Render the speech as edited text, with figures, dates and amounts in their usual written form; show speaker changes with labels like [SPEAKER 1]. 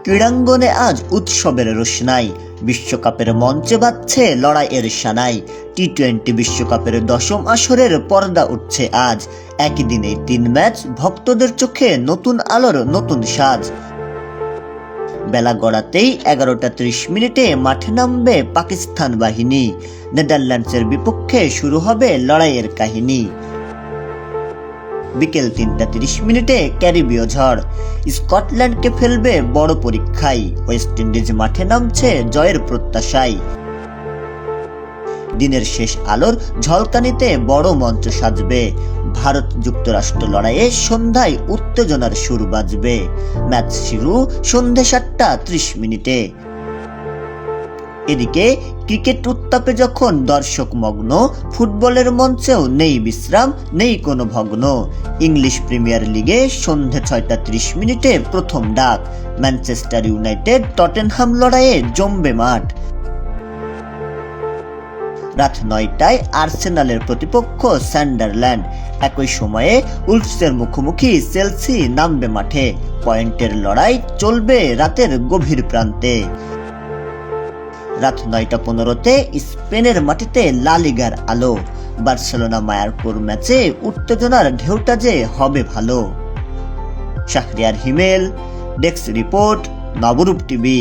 [SPEAKER 1] ক্রীড়াঙ্গনে আজ উৎসবের রোশনাই, বিশ্বকাপের মঞ্চে বাজছে লড়াইয়ের সানাই। টি-20 বিশ্বকাপের 10ম আসরের পর্দা উঠছে আজ। একই দিনে 3 ম্যাচ, ভক্তদের চোখে নতুন আলোর নতুন সাজ। বেলা গড়াতেই 11টা 30 মিনিটে মাঠে নামবে পাকিস্তান বাহিনী। নেদারল্যান্ডসের বিপক্ষে শুরু হবে লড়াইয়ের কাহিনী। বিকেল 3টা 30 মিনিটে ক্যারিবীয় ঝড়, স্কটল্যান্ডকে ফেলবে বড় পরীক্ষায়। ওয়েস্ট ইন্ডিজ মাঠে নামছে জয়ের প্রত্যাশায়। দিনের শেষ আলোর ঝলকানিতে বড় মঞ্চ সাজবে। ভারত যুক্তরাষ্ট্র লড়াইয়ে সন্ধ্যায় উত্তেজনার সুর বাজবে। ম্যাচ শুরু সন্ধ্যে 7টা 30 মিনিটে। এদিকে ক্রিকেট উত্তাপে যখন দর্শক মগ্ন, ফুটবলের মঞ্চেও নেই বিশ্রাম, নেই কোনো ভগ্ন। ইংলিশ প্রিমিয়ার লিগে সন্ধ্যে 6টা 30 মিনিটে প্রথম ডাক। ম্যানচেস্টার ইউনাইটেড টটেনহাম লড়াইয়ে জমবে মাঠ। রাত 9টায় আর্সেনালের প্রতিপক্ষ সান্ডারল্যান্ড। একই সময়ে উলফসের মুখোমুখি চেলসি নামবে মাঠে। পয়েন্টের লড়াই চলবে রাতের গভীর প্রান্তে। রাত 9টা 15তে স্পেনের মাটিতে লা লিগার আলো। বার্সেলোনা মায়ারপুর ম্যাচে উত্তেজনার ঢেউটা যে হবে ভালো। শাহরিয়ার হিমেল, ডেস্ক রিপোর্ট, নবরূপ টিভি।